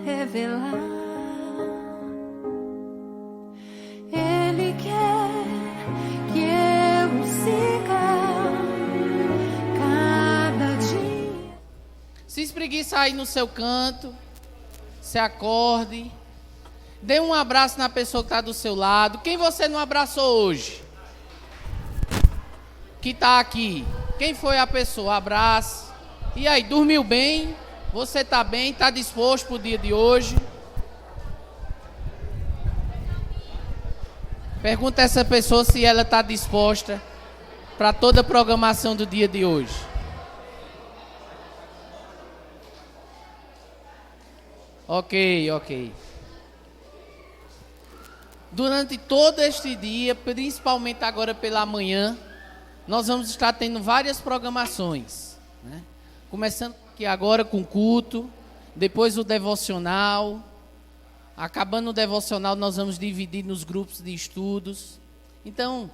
revelar. Ele quer que eu o siga cada dia. Se espreguiça aí no seu canto, se acorde, dê um abraço na pessoa que está do seu lado. Quem você não abraçou hoje? Que está aqui. Quem foi a pessoa? Abraça. E aí, dormiu bem? Você está bem? Está disposto para o dia de hoje? Pergunta a essa pessoa se ela está disposta para toda a programação do dia de hoje. Ok. Durante todo este dia, principalmente agora pela manhã, nós vamos estar tendo várias programações, né? Começando aqui agora com o culto, depois o devocional. Acabando o devocional, nós vamos dividir nos grupos de estudos. Então,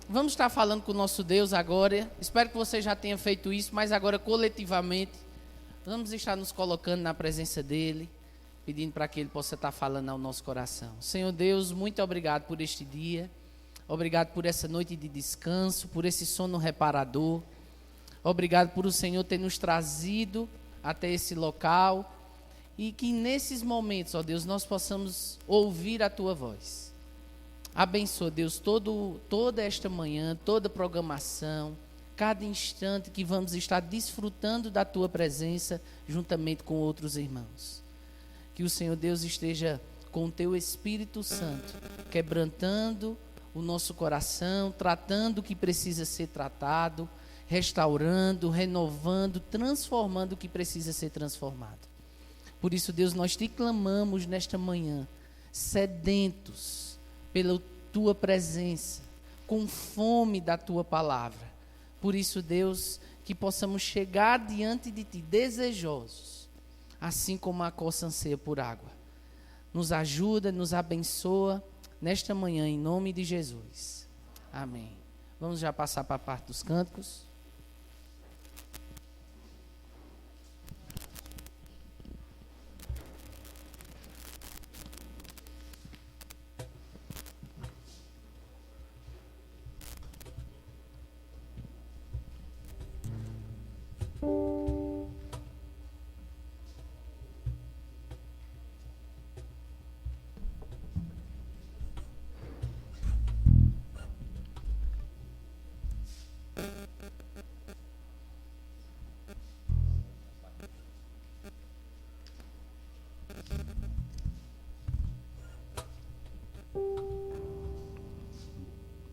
vamos estar falando com o nosso Deus agora. Espero que você já tenha feito isso, mas agora coletivamente, vamos estar nos colocando na presença dEle, pedindo para que Ele possa estar falando ao nosso coração. Senhor Deus, muito obrigado por este dia. Obrigado por essa noite de descanso, por esse sono reparador. Obrigado por o Senhor ter nos trazido até esse local. E que nesses momentos, ó Deus, nós possamos ouvir a Tua voz. Abençoa, Deus, toda esta manhã, toda a programação, cada instante que vamos estar desfrutando da Tua presença juntamente com outros irmãos. Que o Senhor Deus esteja com o Teu Espírito Santo, quebrantando o nosso coração, tratando o que precisa ser tratado, restaurando, renovando, transformando o que precisa ser transformado. Por isso, Deus, nós te clamamos nesta manhã, sedentos pela Tua presença, com fome da Tua palavra. Por isso, Deus, que possamos chegar diante de Ti desejosos, assim como a coça anseia por água. Nos ajuda, nos abençoa nesta manhã, em nome de Jesus. Amém. Vamos já passar para a parte dos cânticos.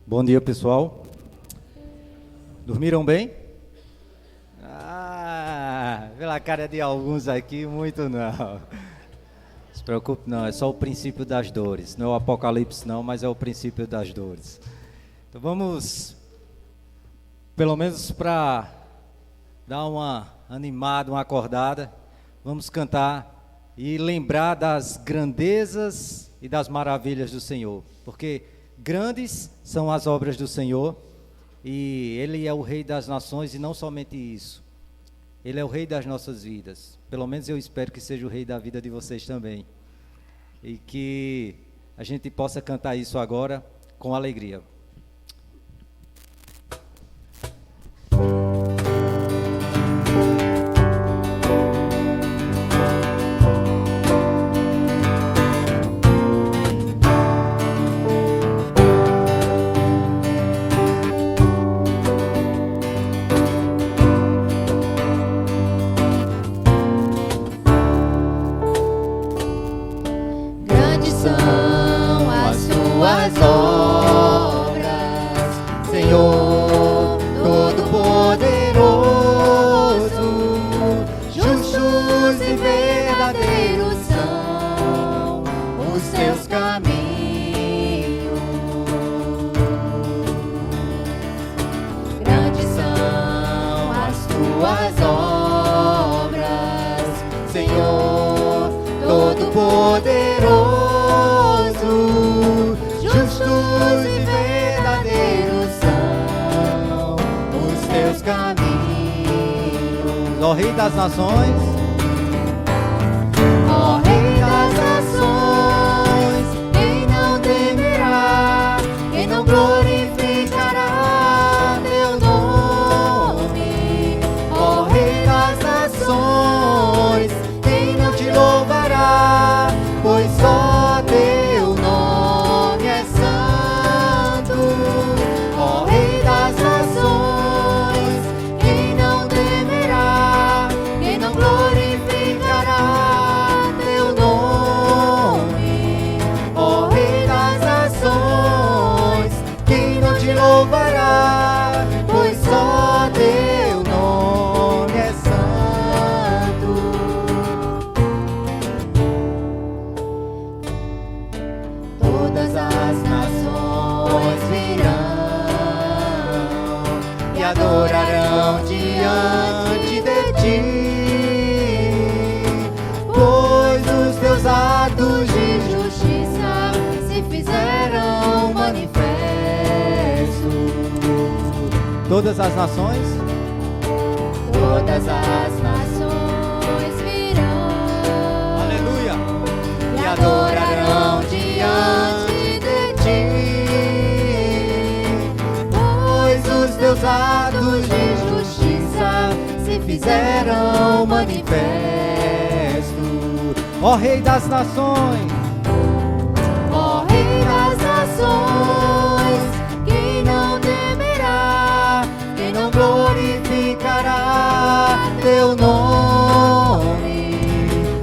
Bom dia, pessoal. Dormiram bem? Pela cara de alguns aqui, muito não. Não se preocupe não, é só o princípio das dores. Não é o apocalipse não, mas é o princípio das dores. Então vamos, pelo menos para dar uma animada, uma acordada, vamos cantar e lembrar das grandezas e das maravilhas do Senhor. Porque grandes são as obras do Senhor e Ele é o Rei das nações e não somente isso. Ele é o Rei das nossas vidas. Pelo menos eu espero que seja o Rei da vida de vocês também. E que a gente possa cantar isso agora com alegria. Ó adorarão diante de ti, pois os teus atos de justiça se fizeram manifesto. Todas as nações, Todas as nações virão, aleluia, e adorarão diante de ti, pois os teus atos de justiça se fizeram manifesto. Ó Rei das Nações, Ó Rei das nações, quem não temerá, quem não glorificará teu nome?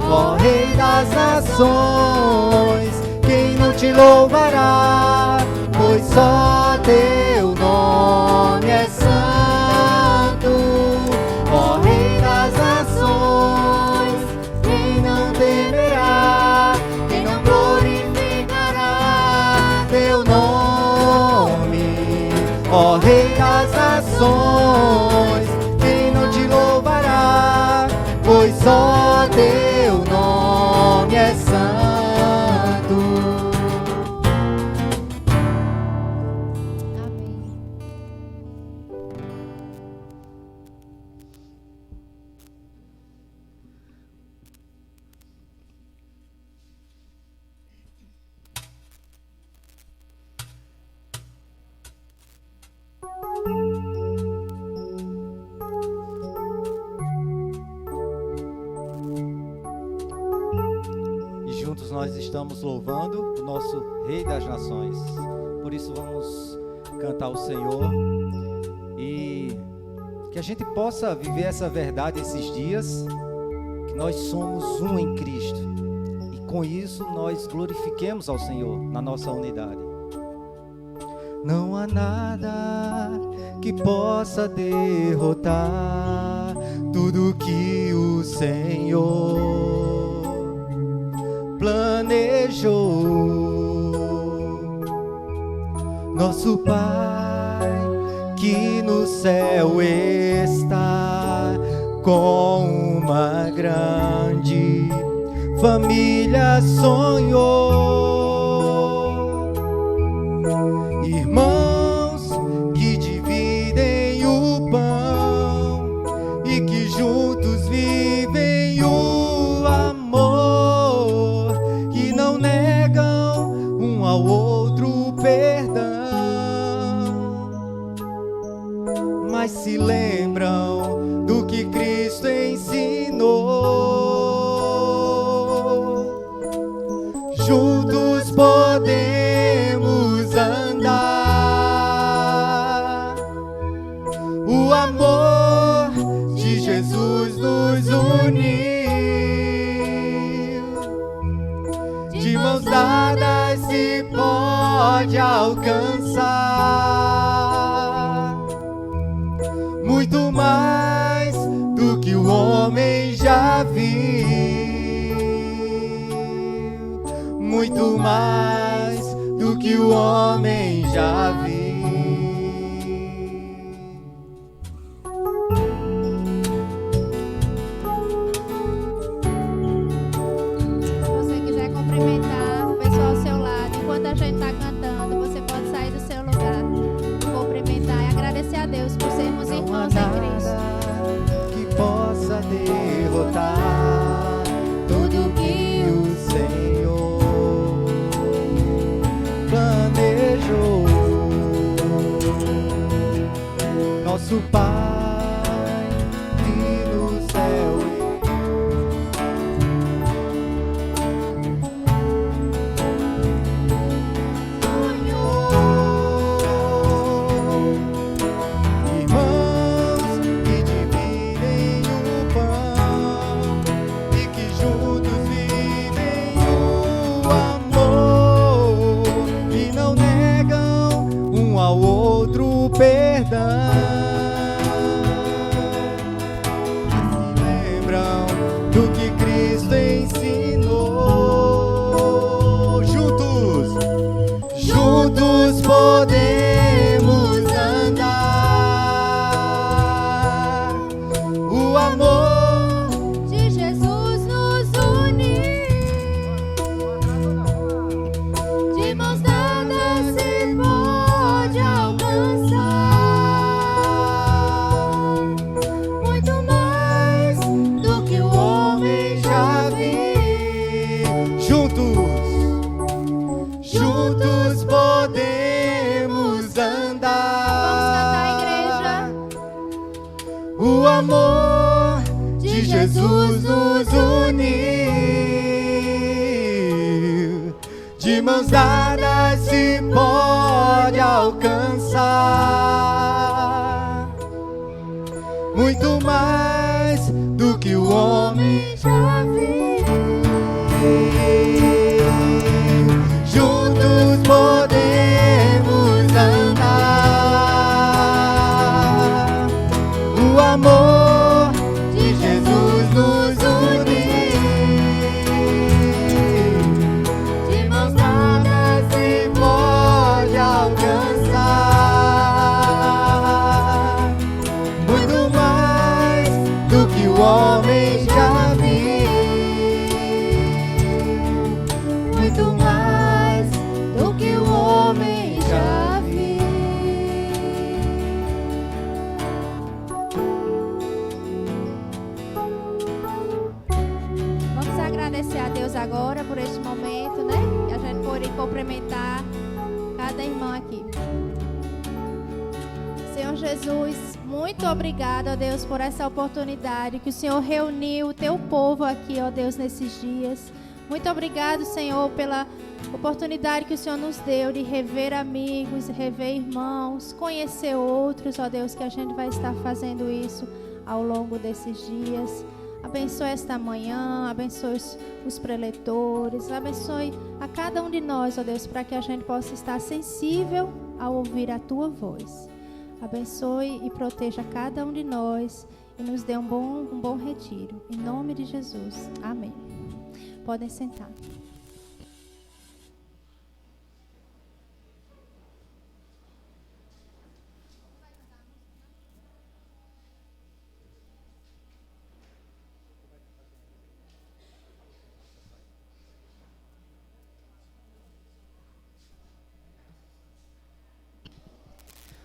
ó Rei das Nações, quem não te louvará, pois só teu nome é santo. Ó Rei das Nações, Quem não temerá, quem não glorificará teu nome, ó Rei das Nações, quem não te louvará, pois só teu nome é santo. Amém. E juntos nós estamos louvando o nosso Rei das Nações. Por isso vamos cantar o Senhor e que a gente possa viver essa verdade esses dias, que nós somos um em Cristo. E com isso nós glorifiquemos ao Senhor na nossa unidade. Não há nada que possa derrotar tudo que o Senhor planejou. Nosso Pai que no céu está, com uma grande família sonhou. Irmãos que dividem o pão e que juntos vivem o amor, que não negam um ao outro perdão, mas se lembram do que Cristo ensinou. Juntos podemos andar. O amor de Jesus nos uniu. De mãos dadas se pode alcançar muito mais do que o homem já viu, muito mais do que o homem já viu. Se você quiser cumprimentar o pessoal ao seu lado, enquanto a gente está cantando, você pode sair do seu lugar, cumprimentar e agradecer a Deus por sermos Não há irmãos em Cristo. nada que possa derrotar tudo que o Senhor planejou. Nosso Pai que no céu sonhou. Irmãos que dividem o pão e que juntos vivem o amor, que não negam um ao outro perdão, de mãos dadas se pode alcançar muito mais do que o homem já viu. Juntos podemos andar, o amor de Jesus nos une. De mãos dadas se pode alcançar muito mais do que o homem já viu. Muito mais do que o homem já viu. Vamos agradecer a Deus agora por este momento, né? E a gente pode cumprimentar cada irmão aqui. Senhor Jesus, muito obrigado, ó Deus, por essa oportunidade que o Senhor reuniu o teu povo aqui, ó Deus, nesses dias. Muito obrigado, Senhor, pela oportunidade que o Senhor nos deu de rever amigos, rever irmãos, conhecer outros, ó Deus, que a gente vai estar fazendo isso ao longo desses dias. Abençoe esta manhã, abençoe os preletores, abençoe a cada um de nós, ó Deus, para que a gente possa estar sensível ao ouvir a tua voz. Abençoe e proteja cada um de nós e nos dê um bom retiro. Em nome de Jesus. Amém. Podem sentar.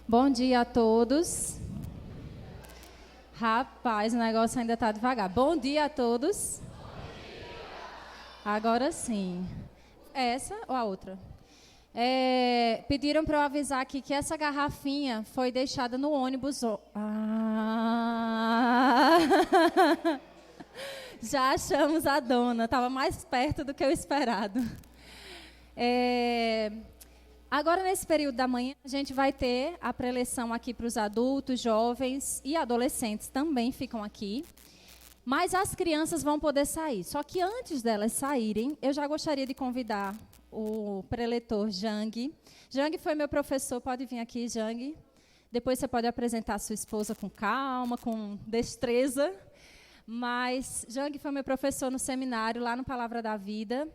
Bom dia a todos. Rapaz, o negócio ainda está devagar. Bom dia a todos. Agora sim. Essa ou a outra? Pediram para eu avisar aqui que essa garrafinha foi deixada no ônibus. Já achamos a dona. Estava mais perto do que o esperado. Agora, nesse período da manhã, a gente vai ter a preleção aqui para os adultos, jovens e adolescentes também ficam aqui. Mas as crianças vão poder sair. Só que antes delas saírem, eu já gostaria de convidar o preletor Jang. Jang foi meu professor, pode vir aqui, Jang. Depois você pode apresentar a sua esposa com calma, com destreza. Mas Jang foi meu professor no seminário, lá no Palavra da Vida.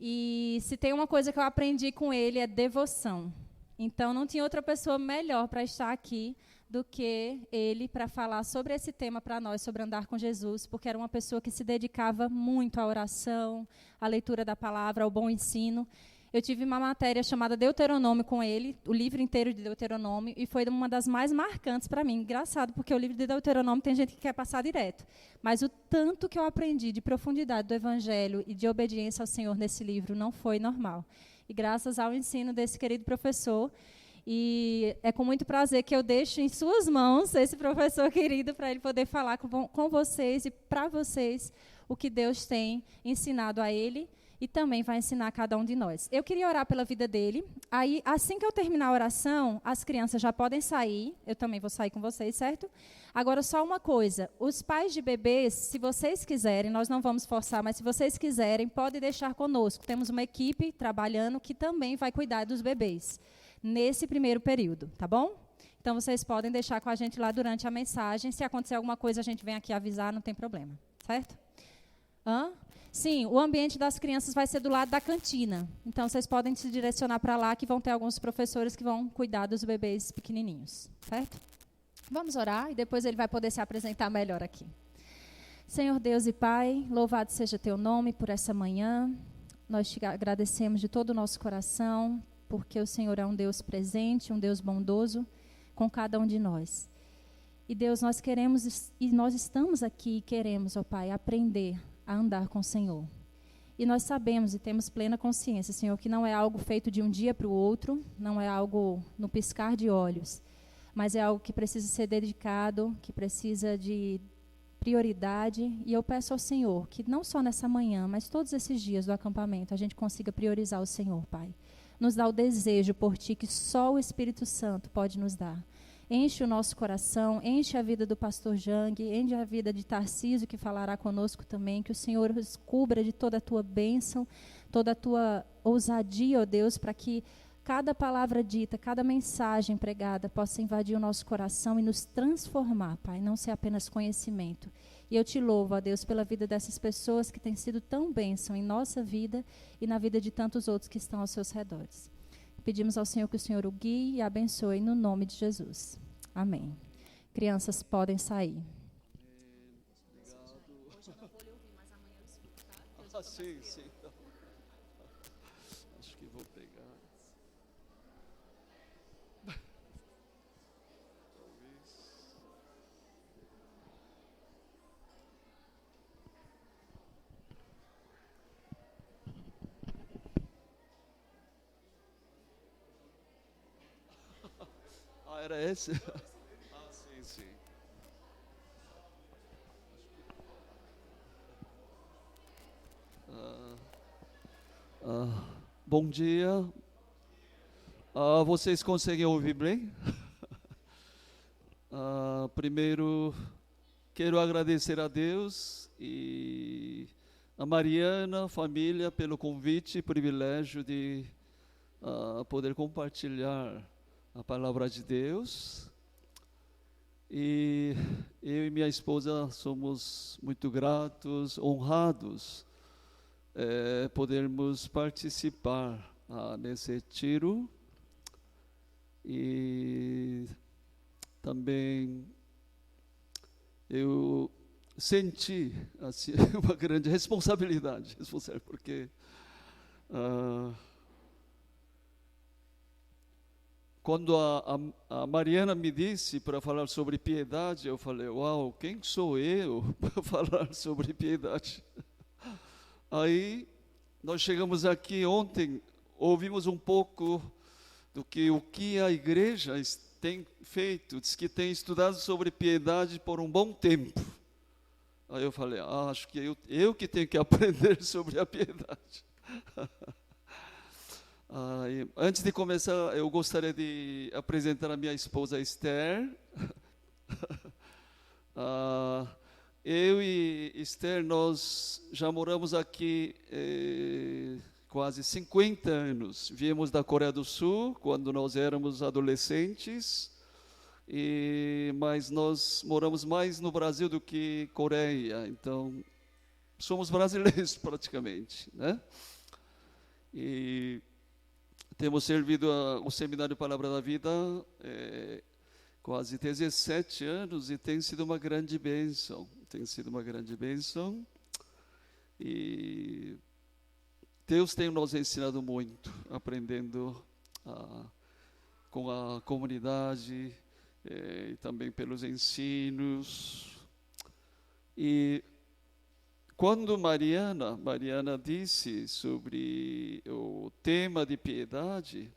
E se tem uma coisa que eu aprendi com ele é devoção. Então, não tinha outra pessoa melhor para estar aqui do que ele para falar sobre esse tema para nós, sobre andar com Jesus, porque era uma pessoa que se dedicava muito à oração, à leitura da palavra, ao bom ensino. Eu tive uma matéria chamada Deuteronômio com ele, o livro inteiro de Deuteronômio, e foi uma das mais marcantes para mim. Engraçado, porque o livro de Deuteronômio tem gente que quer passar direto. Mas o tanto que eu aprendi de profundidade do Evangelho e de obediência ao Senhor nesse livro não foi normal. E graças ao ensino desse querido professor, e é com muito prazer que eu deixo em suas mãos esse professor querido para ele poder falar com vocês e para vocês o que Deus tem ensinado a ele e também vai ensinar a cada um de nós. Eu queria orar pela vida dele. Aí, assim que eu terminar a oração, as crianças já podem sair. Eu também vou sair com vocês, certo? Agora, só uma coisa. Os pais de bebês, se vocês quiserem, nós não vamos forçar, mas se vocês quiserem, pode deixar conosco. Temos uma equipe trabalhando que também vai cuidar dos bebês nesse primeiro período, tá bom? Então, vocês podem deixar com a gente lá durante a mensagem. Se acontecer alguma coisa, a gente vem aqui avisar, não tem problema, certo? Sim, o ambiente das crianças vai ser do lado da cantina. Então, vocês podem se direcionar para lá, que vão ter alguns professores que vão cuidar dos bebês pequenininhos, certo? Vamos orar e depois ele vai poder se apresentar melhor aqui. Senhor Deus e Pai, louvado seja teu nome por essa manhã. Nós te agradecemos de todo o nosso coração, porque o Senhor é um Deus presente, um Deus bondoso com cada um de nós. E Deus, nós queremos, e nós estamos aqui e queremos, ó Pai, aprender a andar com o Senhor. E nós sabemos e temos plena consciência, Senhor, que não é algo feito de um dia para o outro, não é algo no piscar de olhos, mas é algo que precisa ser dedicado, que precisa de prioridade, e eu peço ao Senhor que não só nessa manhã, mas todos esses dias do acampamento, a gente consiga priorizar o Senhor, Pai. Nos dá o desejo por Ti que só o Espírito Santo pode nos dar. Enche o nosso coração, enche a vida do pastor Jang, enche a vida de Tarcísio, que falará conosco também, que o Senhor os cubra de toda a Tua bênção, toda a Tua ousadia, ó Deus, para que cada palavra dita, cada mensagem pregada possa invadir o nosso coração e nos transformar, Pai, não ser apenas conhecimento. E eu Te louvo, ó Deus, pela vida dessas pessoas que têm sido tão bênção em nossa vida e na vida de tantos outros que estão aos seus redores. Pedimos ao Senhor que o Senhor o guie e abençoe no nome de Jesus. Amém. Crianças podem sair. Ah, sim, sim. Acho que vou pegar. Ah, era esse? Ah, sim, sim. Bom dia. Vocês conseguem ouvir bem? Primeiro, quero agradecer a Deus e a Mariana, família, pelo convite e privilégio de poder compartilhar a palavra de Deus. E eu e minha esposa somos muito gratos, honrados, podermos participar nesse retiro. E também eu senti assim, uma grande responsabilidade, porque quando a Mariana me disse para falar sobre piedade, eu falei, uau, quem sou eu para falar sobre piedade? Aí, nós chegamos aqui ontem, ouvimos um pouco do que a igreja tem feito, diz que tem estudado sobre piedade por um bom tempo. Aí eu falei, acho que eu que tenho que aprender sobre a piedade. Antes de começar, eu gostaria de apresentar a minha esposa Esther. Eu e Esther, nós já moramos aqui quase 50 anos. Viemos da Coreia do Sul, quando nós éramos adolescentes, mas nós moramos mais no Brasil do que Coreia, então somos brasileiros praticamente, né? E temos servido o Seminário Palavra da Vida quase 17 anos e tem sido uma grande bênção. E Deus tem nos ensinado muito, aprendendo com a comunidade e também pelos ensinos. E quando Mariana disse sobre o tema de piedade,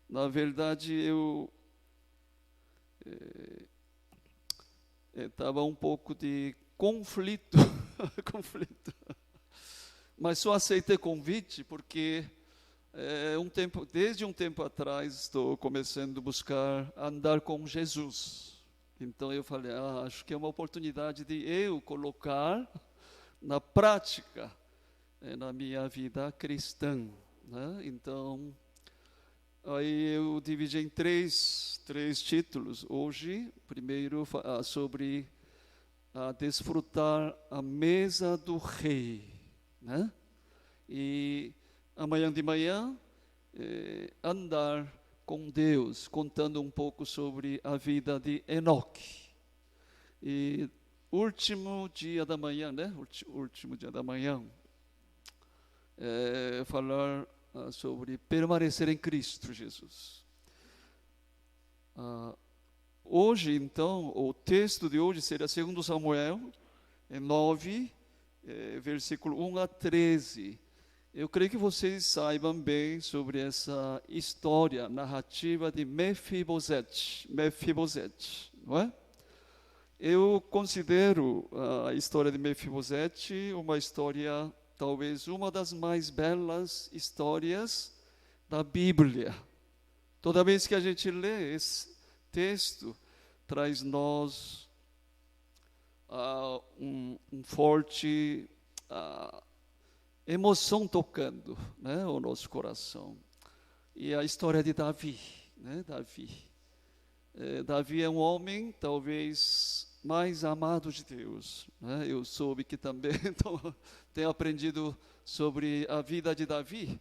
na verdade eu estava um pouco de conflito, mas só aceitei convite porque desde um tempo atrás estou começando a buscar andar com Jesus. Então eu falei, acho que é uma oportunidade de eu colocar na prática, na minha vida cristã, né? Então, aí eu dividi em três títulos hoje. Primeiro, sobre desfrutar a mesa do rei, né? E amanhã de manhã, andar com Deus, contando um pouco sobre a vida de Enoque. E último dia da manhã, né? Último dia da manhã, falar sobre permanecer em Cristo Jesus. Hoje, então, o texto de hoje seria 2 Samuel 9, versículo 1 a 13. Eu creio que vocês saibam bem sobre essa história, narrativa de Mefibosete, não é? eu considero a história de Mefibosete uma história, talvez uma das mais belas histórias da Bíblia. Toda vez que a gente lê esse texto, traz nós um forte emoção tocando, né, o nosso coração. E a história de Davi, né, Davi é um homem talvez mais amado de Deus, né? Eu soube que também tenho aprendido sobre a vida de Davi.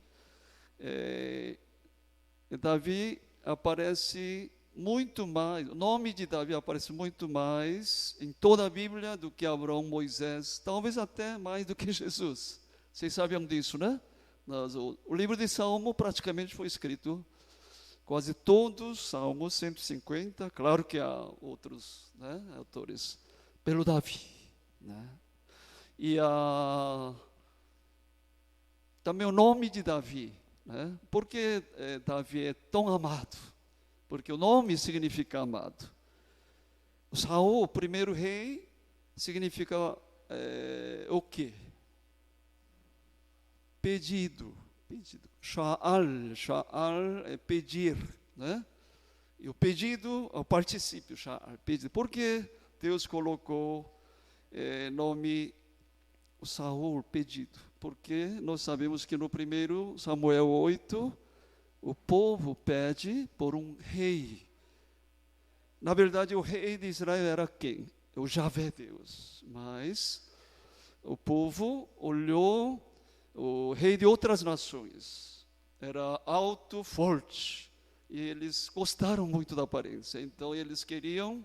Davi aparece muito mais, o nome de Davi aparece muito mais em toda a Bíblia do que Abraão, Moisés, talvez até mais do que Jesus. Vocês sabiam disso, né? O livro de Salmo praticamente foi escrito, quase todos, Salmos 150, claro que há outros, né, autores, pelo Davi, né? E também o nome de Davi, né? Por que Davi é tão amado? Porque o nome significa amado. O Saul, o primeiro rei, significa o quê? Pedido. Sha'al é pedir, né? E o pedido, o particípio, sha'al, pedido. Por que Deus colocou nome o Saul, pedido? Porque nós sabemos que no primeiro Samuel 8, o povo pede por um rei. Na verdade, o rei de Israel era quem? O Javé Deus. Mas o povo olhou o rei de outras nações. Era alto, forte. E eles gostaram muito da aparência. Então eles queriam,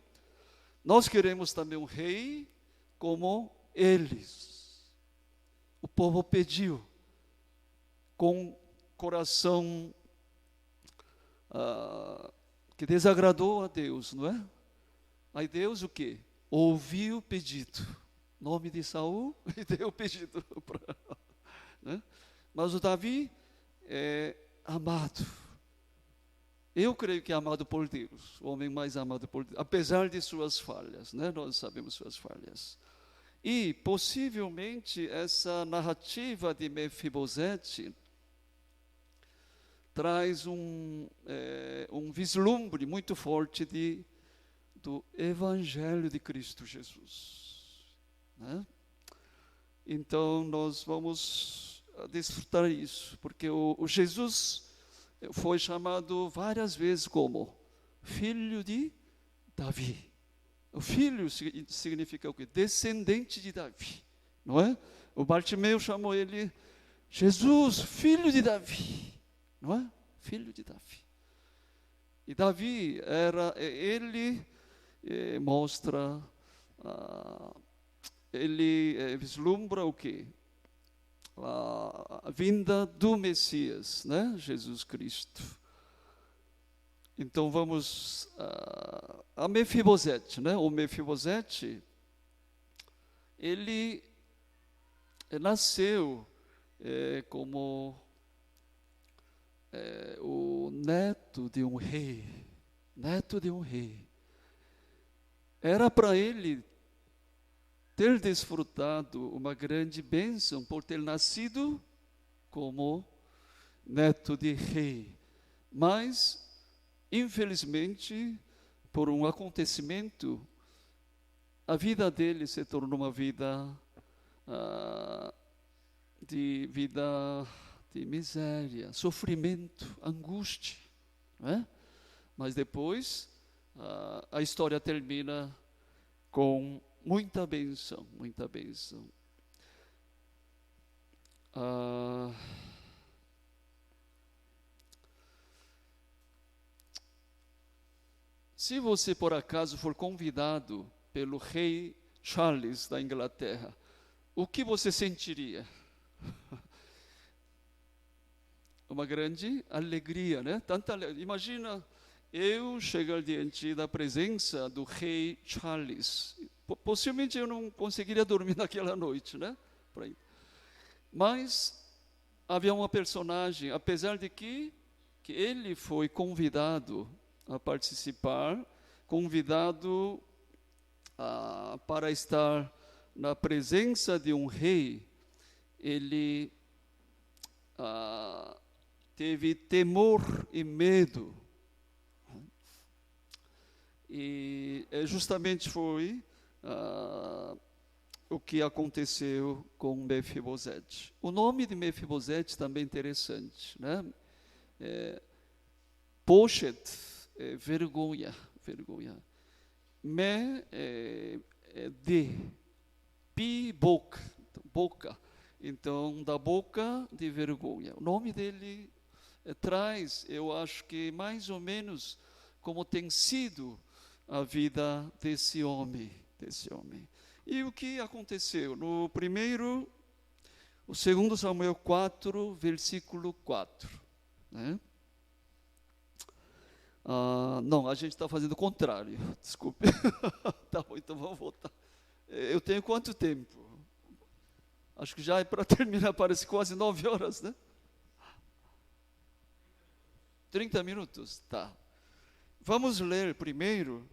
nós queremos também um rei como eles. O povo pediu com coração que desagradou a Deus, não é? Aí Deus o quê? Ouviu o pedido. Nome de Saul e deu o pedido para, né? Mas o Davi é amado. Eu creio que é amado por Deus, o homem mais amado por Deus, apesar de suas falhas, né? Nós sabemos suas falhas. E possivelmente essa narrativa de Mefibosete traz um vislumbre muito forte do Evangelho de Cristo Jesus, né? Então nós vamos desfrutar isso, porque o Jesus foi chamado várias vezes como filho de Davi. O filho significa o quê? Descendente de Davi, não é? O Bartimeu chamou ele Jesus, filho de Davi, não é? Filho de Davi. E Davi ele mostra, ele vislumbra o quê? A vinda do Messias, né? Jesus Cristo. Então vamos a Mefibosete, né? O Mefibosete, ele nasceu como o neto de um rei, Era para ele ter desfrutado uma grande bênção por ter nascido como neto de rei. Mas, infelizmente, por um acontecimento, a vida dele se tornou uma vida de miséria, sofrimento, angústia, né? Mas depois a história termina com muita bênção, muita bênção. Se você por acaso for convidado pelo rei Charles da Inglaterra, o que você sentiria? Uma grande alegria, né? Imagina eu chegar diante da presença do rei Charles. Possivelmente eu não conseguiria dormir naquela noite, né? Mas havia uma personagem, apesar de que ele foi convidado a participar, convidado para estar na presença de um rei, ele teve temor e medo. E justamente foi o que aconteceu com Mefibosete. O nome de Mefibosete também é interessante, né? Poshet, vergonha. Me de, pi, boca. Então, da boca de vergonha. O nome dele traz, eu acho que mais ou menos como tem sido a vida desse homem. E o que aconteceu? No o 2 Samuel 4, versículo 4. Né? Não, a gente está fazendo o contrário. Desculpe. Tá bom, então vamos voltar. Eu tenho quanto tempo? Acho que já é para terminar, parece quase 9 horas, né? 30 minutos? Tá. Vamos ler primeiro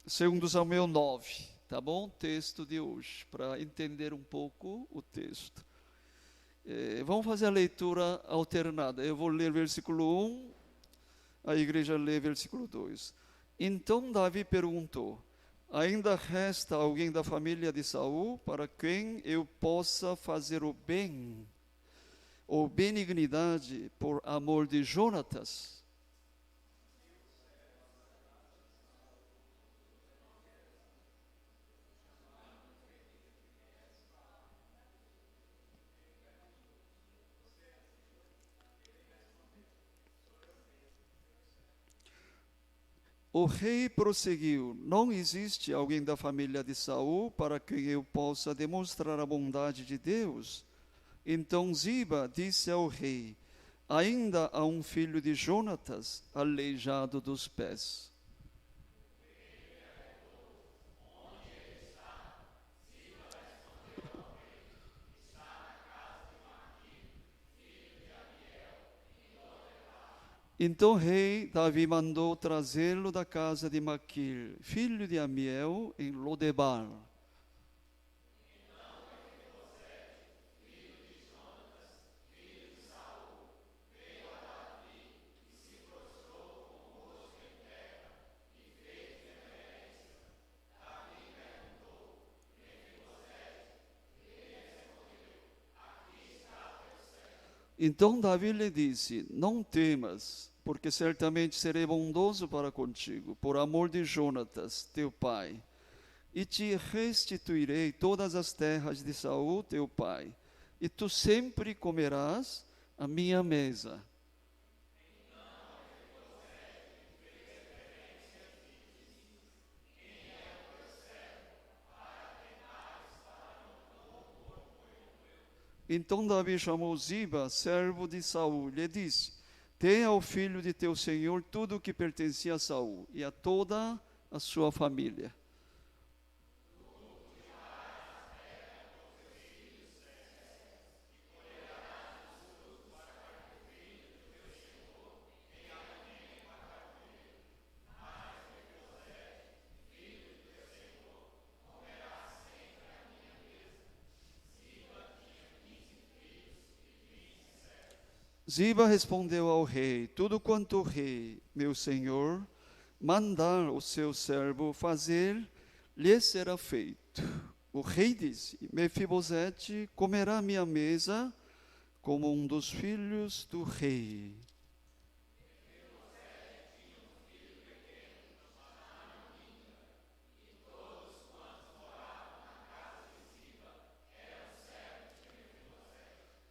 2 Samuel 9, tá bom? Texto de hoje, para entender um pouco o texto. Vamos fazer a leitura alternada. Eu vou ler versículo 1, a igreja lê versículo 2. Então Davi perguntou: ainda resta alguém da família de Saul para quem eu possa fazer o bem ou benignidade por amor de Jonatas? O rei prosseguiu: não existe alguém da família de Saul para quem eu possa demonstrar a bondade de Deus? Então Ziba disse ao rei: ainda há um filho de Jonatas, aleijado dos pés. Então o rei Davi mandou trazê-lo da casa de Maquir, filho de Amiel, em Lodebar. Então Davi lhe disse: não temas, porque certamente serei bondoso para contigo, por amor de Jonatas, teu pai, e te restituirei todas as terras de Saul, teu pai, e tu sempre comerás a minha mesa. Então Davi chamou Ziba, servo de Saul, e lhe disse: tenha ao filho de teu senhor tudo o que pertencia a Saul e a toda a sua família. Ziba respondeu ao rei: tudo quanto o rei, meu senhor, mandar o seu servo fazer, lhe será feito. O rei disse: Mefibosete comerá minha mesa como um dos filhos do rei.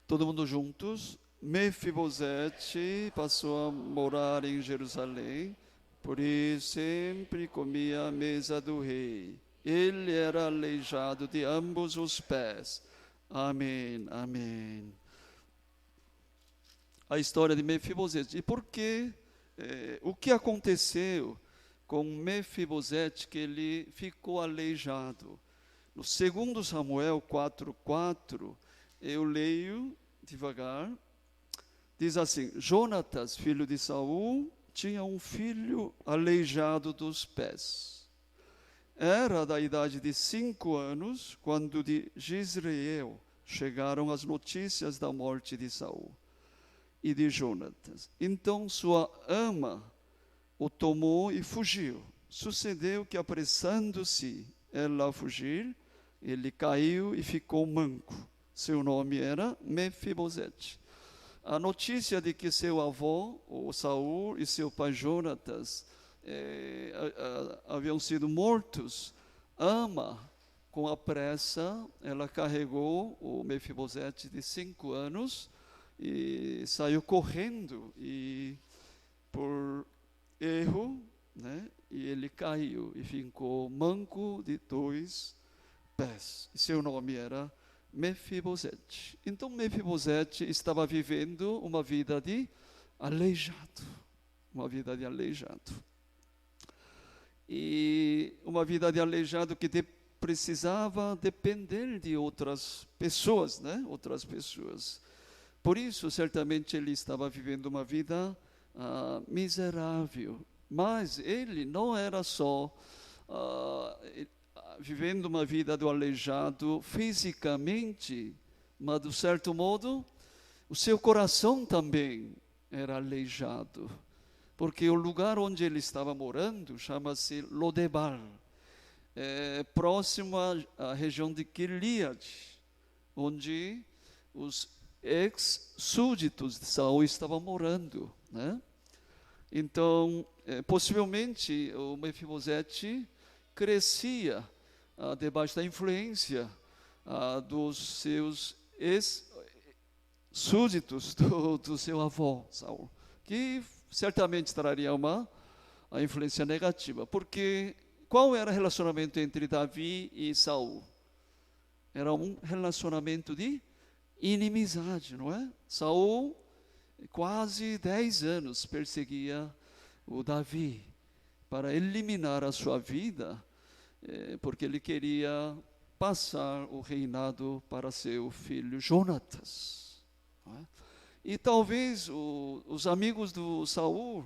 Todo mundo juntos. Mefibosete passou a morar em Jerusalém, por isso sempre comia à mesa do rei. Ele era aleijado de ambos os pés. Amém, amém. A história de Mefibosete. E por que, o que aconteceu com Mefibosete que ele ficou aleijado? No 2 Samuel 4:4, eu leio devagar. Diz assim: Jonatas, filho de Saul, tinha um filho aleijado dos pés. era da idade de 5 anos, quando de Jezreel chegaram as notícias da morte de Saul e de Jonatas. Então sua ama o tomou e fugiu. Sucedeu que, apressando-se ela a fugir, ele caiu e ficou manco. Seu nome era Mefibosete. A notícia de que seu avô, o Saul, e seu pai Jonatas haviam sido mortos, ama, com a pressa, ela carregou o Mefibosete de 5 anos e saiu correndo, e por erro, né, e ele caiu e ficou manco de 2 pés. E seu nome era Mefibosete. Então Mefibosete estava vivendo uma vida de aleijado. Uma vida de aleijado. E uma vida de aleijado que precisava depender de outras pessoas, né? Outras pessoas. Por isso, certamente, ele estava vivendo uma vida miserável. Mas ele não era só vivendo uma vida do aleijado fisicamente, mas, de certo modo, o seu coração também era aleijado. Porque o lugar onde ele estava morando chama-se Lodebar, próximo à região de Gilead, onde os ex-súditos de Saul estavam morando, né? Então, possivelmente, o Mefibosete crescia debaixo da influência dos seus ex-súditos do seu avô, Saul, que certamente traria a influência negativa. Porque qual era o relacionamento entre Davi e Saul? Era um relacionamento de inimizade, não é? Saul, quase 10 anos, perseguia o Davi para eliminar a sua vida, porque ele queria passar o reinado para seu filho Jonatas. Não é? E talvez os amigos do Saul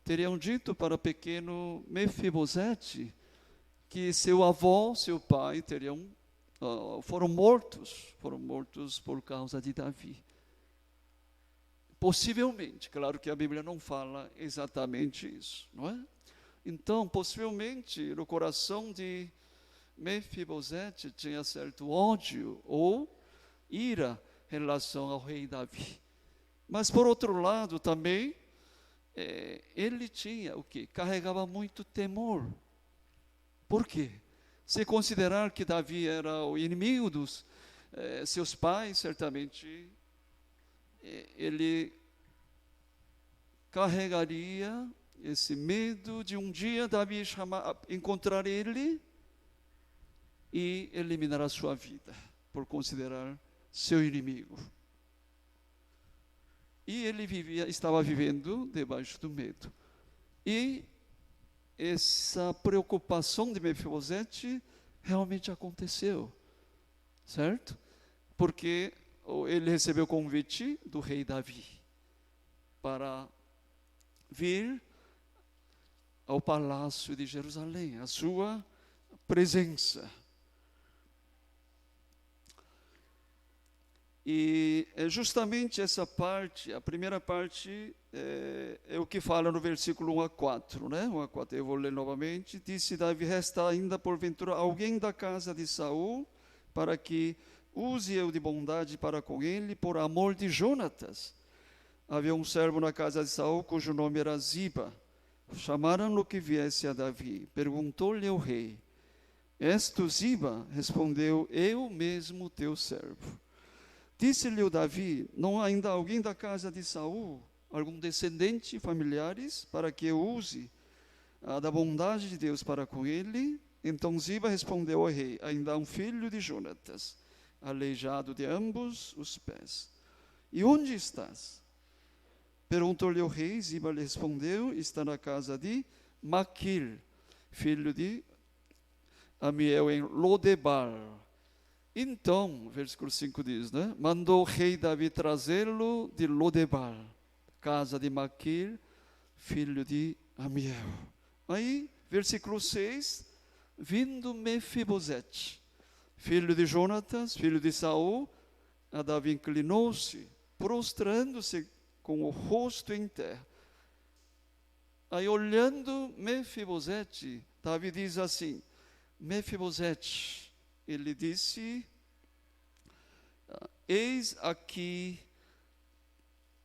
teriam dito para o pequeno Mefibosete que seu avô, seu pai, foram mortos por causa de Davi. Possivelmente, claro que a Bíblia não fala exatamente isso, não é? Então, possivelmente, no coração de Mefibosete tinha certo ódio ou ira em relação ao rei Davi. Mas, por outro lado, também, ele tinha o quê? Carregava muito temor. Por quê? Se considerar que Davi era o inimigo dos seus pais, certamente ele carregaria esse medo de um dia Davi encontrar ele e eliminar a sua vida, por considerar seu inimigo. E ele estava vivendo debaixo do medo. E essa preocupação de Mefibosete realmente aconteceu, certo? Porque ele recebeu o convite do rei Davi para vir ao palácio de Jerusalém, a sua presença. E é justamente essa parte, a primeira parte, é o que fala no versículo 1 a 4, né? 1 a 4, eu vou ler novamente. Disse Davi: resta ainda porventura alguém da casa de Saul, para que use eu de bondade para com ele, por amor de Jonatas. Havia um servo na casa de Saul, cujo nome era Ziba. Chamaram-no que viesse a Davi. Perguntou-lhe o rei: és tu Ziba? Respondeu: eu mesmo teu servo. Disse-lhe o Davi: não há ainda alguém da casa de Saul, algum descendente, familiares, para que eu use da bondade de Deus para com ele? Então Ziba respondeu ao rei: ainda há um filho de Jonatas, aleijado de ambos os pés. E onde estás? Perguntou-lhe o rei. Ziba lhe respondeu: está na casa de Maquir, filho de Amiel, em Lodebar. Então, versículo 5 diz, né? Mandou o rei Davi trazê-lo de Lodebar, casa de Maquir, filho de Amiel. Aí, versículo 6, vindo Mefibosete, filho de Jonatas, filho de Saul, a Davi inclinou-se, prostrando-se com o rosto em terra. Aí, olhando Mefibosete, Davi diz assim: Mefibosete, ele disse: eis aqui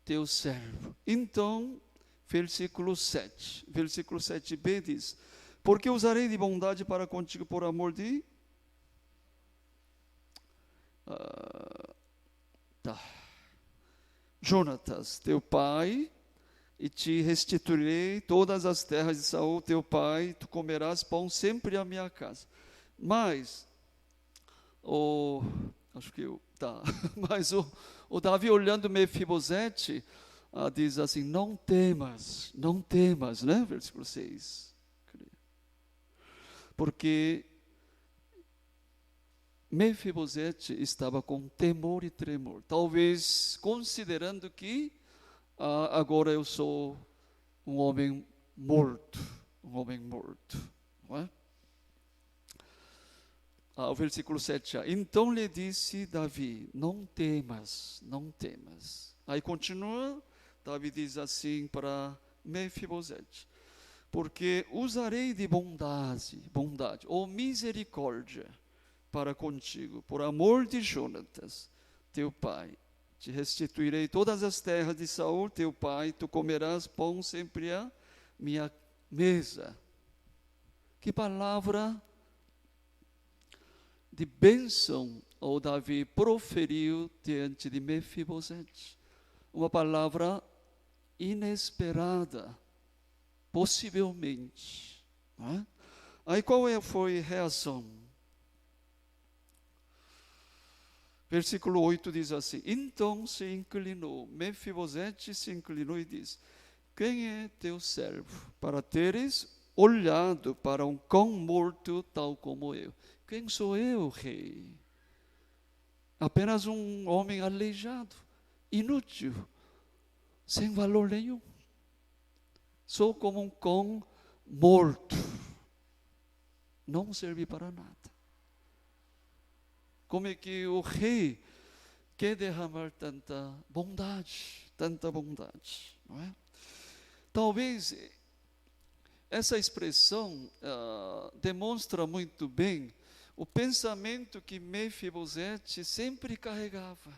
teu servo. Então, versículo 7b diz: porque usarei de bondade para contigo por amor de Jonatas, teu pai, e te restituirei todas as terras de Saul, teu pai, tu comerás pão sempre à minha casa. Mas, mas o Davi, olhando Mefibosete, diz assim: não temas, né? Versículo 6. Porque Mefibosete estava com temor e tremor, talvez considerando que agora eu sou um homem morto, não é? O versículo 7. Então lhe disse Davi: não temas. Aí continua, Davi diz assim para Mefibosete: porque usarei de bondade ou misericórdia para contigo, por amor de Jonatas, teu pai. Te restituirei todas as terras de Saul, teu pai, tu comerás pão sempre à minha mesa. Que palavra de bênção o Davi proferiu diante de Mefibosete. Uma palavra inesperada, possivelmente. Não é? Aí qual foi a reação? Versículo 8 diz assim: então se inclinou, Mefibosete se inclinou e disse: quem é teu servo, para teres olhado para um cão morto tal como eu? Quem sou eu, rei? Apenas um homem aleijado, inútil, sem valor nenhum. Sou como um cão morto, não servi para nada. Como é que o rei quer derramar tanta bondade, não é? Talvez essa expressão demonstra muito bem o pensamento que Mefibosete sempre carregava.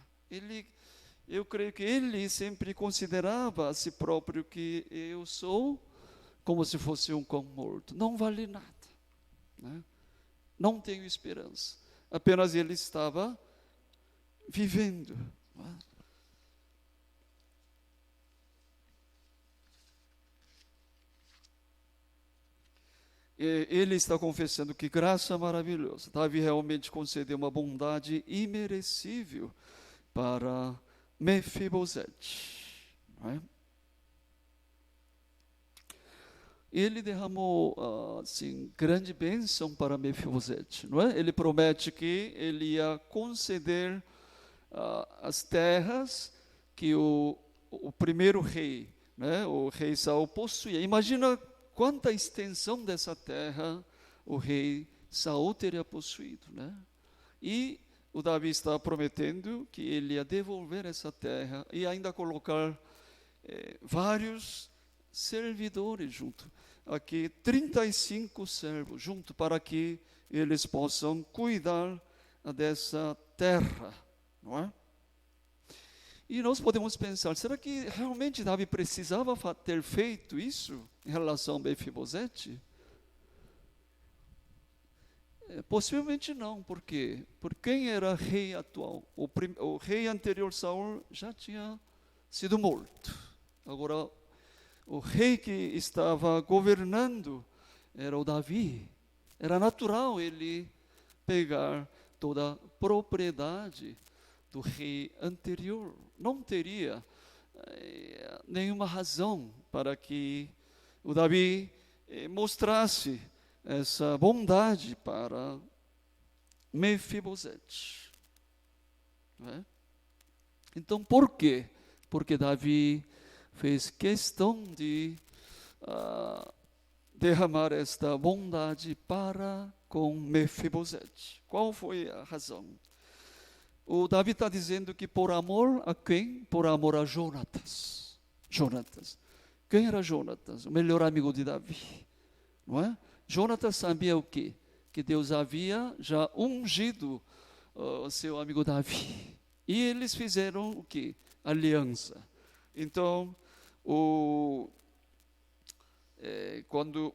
Eu creio que ele sempre considerava a si próprio que eu sou como se fosse um cão morto. Não vale nada, né? Não tenho esperança. Apenas ele estava vivendo. Não é? Ele está confessando que graça maravilhosa. Davi realmente concedeu uma bondade imerecível para Mefibosete. Não é? Ele derramou assim, grande bênção para Mefibosete. Não é? Ele promete que ele ia conceder as terras que o primeiro rei, né, o rei Saul, possuía. Imagina quanta extensão dessa terra o rei Saul teria possuído, né? E o Davi está prometendo que ele ia devolver essa terra e ainda colocar vários servidores junto. Aqui 35 servos junto para que eles possam cuidar dessa terra, não é? E nós podemos pensar, será que realmente Davi precisava ter feito isso em relação a Mefibosete? Possivelmente não. Por quê? Porque quem era rei atual? O rei anterior, Saul, já tinha sido morto. Agora, o rei que estava governando era o Davi. Era natural ele pegar toda a propriedade do rei anterior. Não teria nenhuma razão para que o Davi mostrasse essa bondade para Mefibosete. Não é? Então, por quê? Porque Davi fez questão de derramar esta bondade para com Mefibosete. Qual foi a razão? O Davi está dizendo que por amor a quem? Por amor a Jonatas. Jonatas. Quem era Jonatas? O melhor amigo de Davi. Não é? Jonatas sabia o quê? Que Deus havia já ungido seu amigo Davi. E eles fizeram o quê? Aliança. Então, quando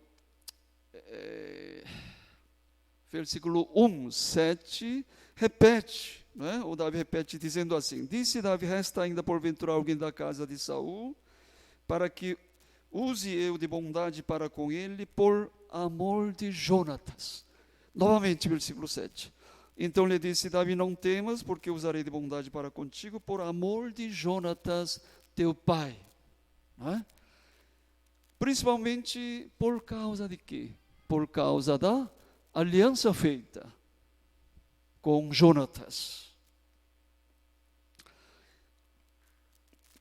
versículo 1, 7, repete, não é? O Davi repete dizendo assim: disse Davi, resta ainda porventura alguém da casa de Saul, para que use eu de bondade para com ele, por amor de Jonatas. Novamente, versículo 7. Então lhe disse Davi, não temas, porque usarei de bondade para contigo, por amor de Jonatas, teu pai. Não é? Principalmente por causa de quê? Por causa da aliança feita com Jonatas.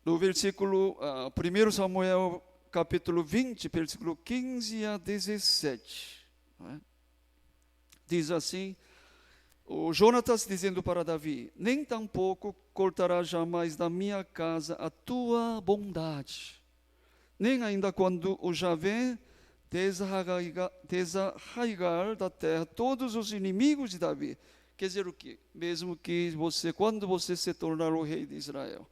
No versículo 1 Samuel, capítulo 20, versículo 15 a 17. Não é? Diz assim, o Jonatas dizendo para Davi, nem tampouco cortará jamais da minha casa a tua bondade, nem ainda quando o Javé desarraigar da terra todos os inimigos de Davi. Quer dizer o quê? Mesmo que quando você se tornar o rei de Israel.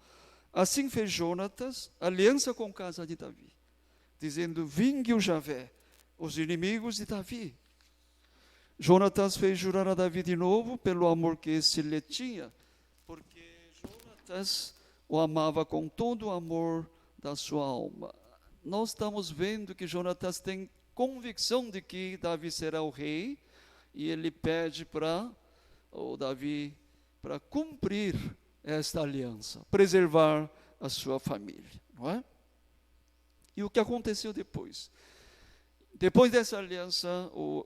Assim fez Jonatas, aliança com a casa de Davi, dizendo, vingue o Javé, os inimigos de Davi. Jonatas fez jurar a Davi de novo, pelo amor que este lhe tinha, porque Jonatas o amava com todo o amor da sua alma. Nós estamos vendo que Jonatas tem convicção de que Davi será o rei, e ele pede para o Davi para cumprir esta aliança, preservar a sua família, não é? E o que aconteceu depois? Depois dessa aliança, o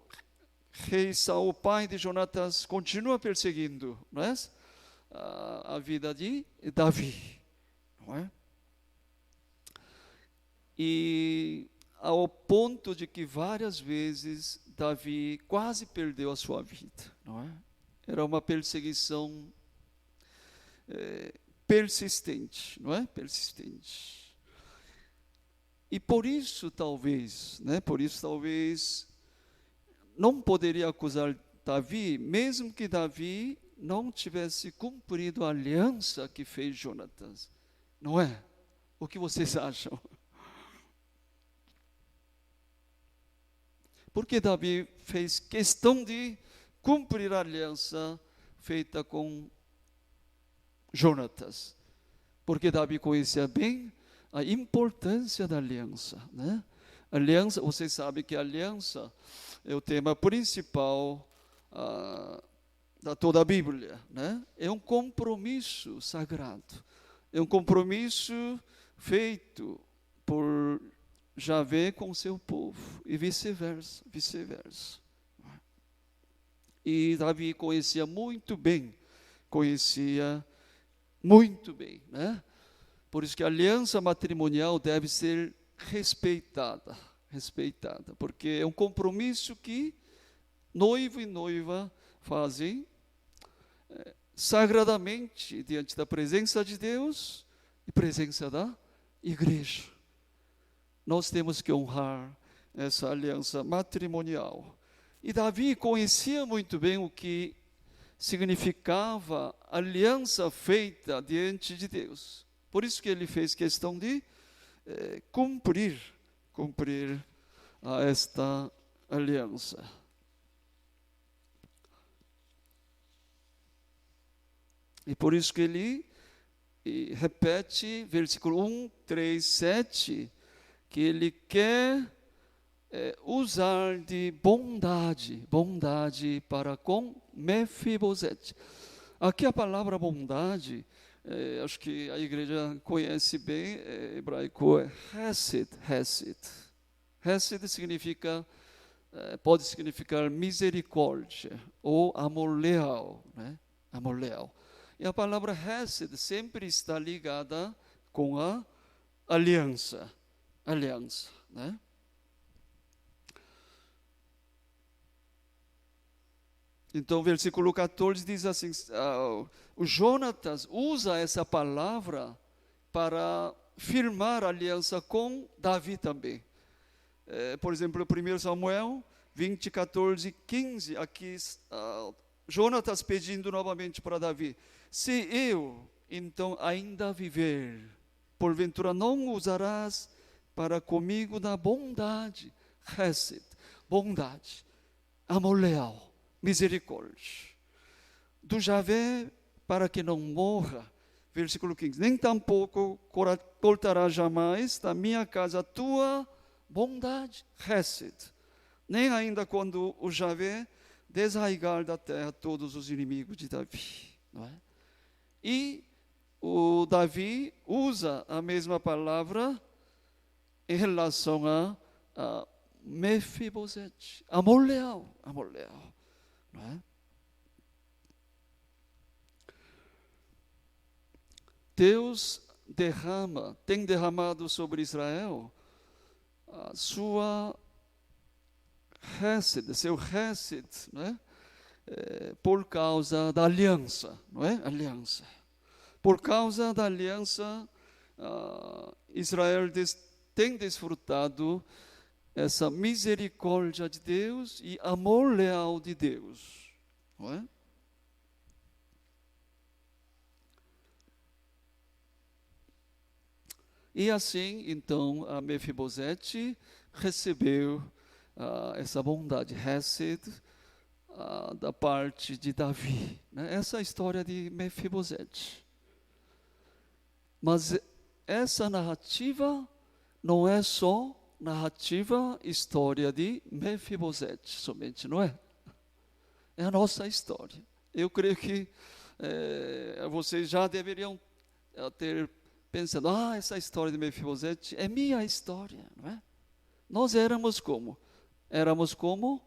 rei Saul, pai de Jonatas, continua perseguindo, não é? A vida de Davi, não é? E ao ponto de que várias vezes Davi quase perdeu a sua vida, não é? Era uma perseguição persistente, não é? Persistente. E por isso talvez não poderia acusar Davi, mesmo que Davi não tivesse cumprido a aliança que fez Jonatas. Não é? O que vocês acham? Porque Davi fez questão de cumprir a aliança feita com Jonatas. Porque Davi conhecia bem a importância da aliança, né? Aliança, vocês sabem que a aliança é o tema principal da toda a Bíblia, né? É um compromisso sagrado, é um compromisso feito por Javé com seu povo e vice-versa. E Davi conhecia muito bem, né? Por isso que a aliança matrimonial deve ser respeitada, porque é um compromisso que noivo e noiva fazem sagradamente diante da presença de Deus e presença da igreja. Nós temos que honrar essa aliança matrimonial. E Davi conhecia muito bem o que significava aliança feita diante de Deus. Por isso que ele fez questão de cumprir esta aliança. E por isso que ele repete, versículo 1, 3, 7, que ele quer usar de bondade para com Mefibosete. Aqui a palavra bondade, acho que a igreja conhece bem, hebraico é Hesed. Hesed significa, pode significar misericórdia ou amor leal, né? Amor leal. E a palavra Hesed sempre está ligada com a aliança, né? Então, versículo 14 diz assim, o Jonatas usa essa palavra para firmar a aliança com Davi também. Por exemplo, 1 Samuel 20, 14, 15, aqui Jonatas pedindo novamente para Davi, se eu então ainda viver, porventura não usarás para comigo da bondade, Hesed, bondade, amor leal, misericórdia, do Javé para que não morra, versículo 15, nem tampouco cortará jamais da minha casa a tua bondade, Hesed, nem ainda quando o Javé desarraigar da terra todos os inimigos de Davi. Não é? E o Davi usa a mesma palavra em relação a Mefibosete, amor leal, não é? Deus tem derramado sobre Israel a sua Hesed, seu Hesed, não é? Por causa da aliança, não é? Aliança. Por causa da aliança, Israel tem desfrutado essa misericórdia de Deus e amor leal de Deus, não é? E assim, então, a Mefibosete recebeu essa bondade, Hesed, da parte de Davi. Né? Essa é a história de Mefibosete. Mas essa narrativa não é só narrativa, história de Mefibosete, somente, não é? É a nossa história. Eu creio que vocês já deveriam ter pensado, essa história de Mefibosete é minha história, não é? Nós éramos como? Éramos como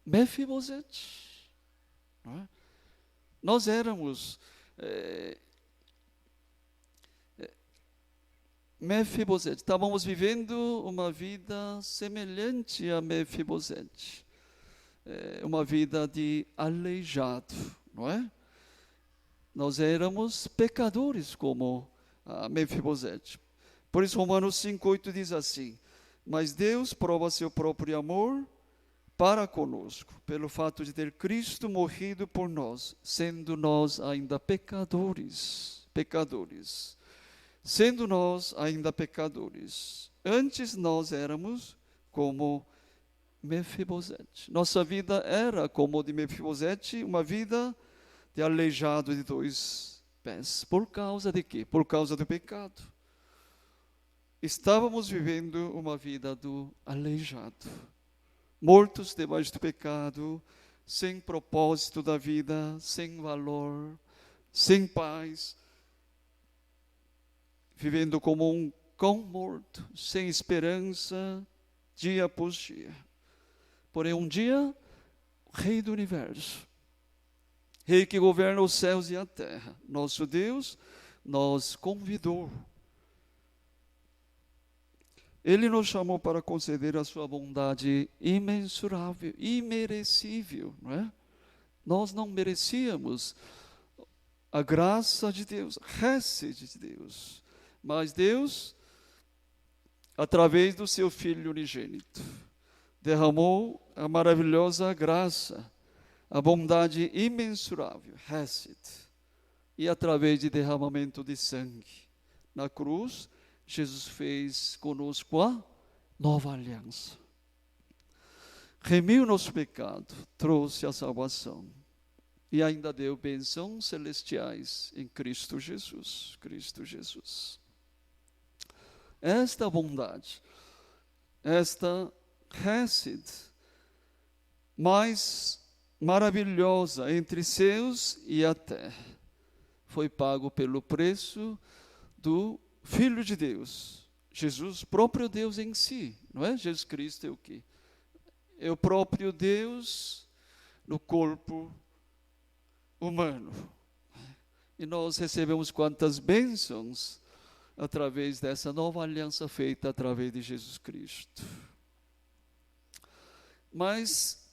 Mefibosete. Não é? Nós éramos Mefibosete. Estávamos vivendo uma vida semelhante a Mefibosete. Uma vida de aleijado, não é? Nós éramos pecadores como Mefibosete. Por isso Romanos 5:8 diz assim, mas Deus prova seu próprio amor para conosco, pelo fato de ter Cristo morrido por nós, sendo nós ainda pecadores. Sendo nós ainda pecadores. Antes nós éramos como Mefibosete. Nossa vida era como de Mefibosete, uma vida de aleijado de dois pés. Por causa de quê? Por causa do pecado. Estávamos vivendo uma vida do aleijado. Mortos debaixo do pecado, sem propósito da vida, sem valor, sem paz, vivendo como um cão morto, sem esperança, dia após dia. Porém, um dia, o Rei do Universo, Rei que governa os céus e a terra, nosso Deus, nos convidou. Ele nos chamou para conceder a sua bondade imensurável, imerecível, não é? Nós não merecíamos a graça de Deus, Hesed de Deus. Mas Deus, através do seu Filho unigênito, derramou a maravilhosa graça, a bondade imensurável, Hesed. E através de derramamento de sangue na cruz, Jesus fez conosco a nova aliança. Remiu nosso pecado, trouxe a salvação. E ainda deu bênçãos celestiais em Cristo Jesus. Cristo Jesus. Esta bondade, esta Hesed, mais maravilhosa entre céus e a terra, foi pago pelo preço do Filho de Deus, Jesus, próprio Deus em si, não é? Jesus Cristo é o quê? É o próprio Deus no corpo humano. E nós recebemos quantas bênçãos através dessa nova aliança feita através de Jesus Cristo. Mas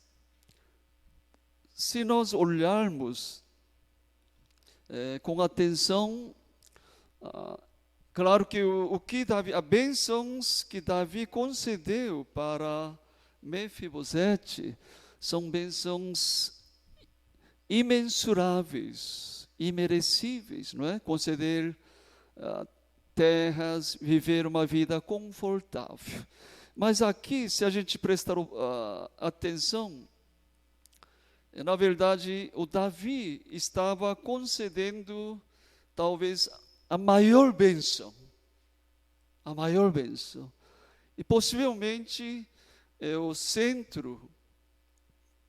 se nós olharmos com atenção, claro que a bênçãos que Davi concedeu para Mefibosete são bênçãos imensuráveis, imerecíveis, não é? Conceder terras, viver uma vida confortável. Mas aqui, se a gente prestar atenção, na verdade, o Davi estava concedendo talvez a maior bênção. A maior bênção. E possivelmente é o centro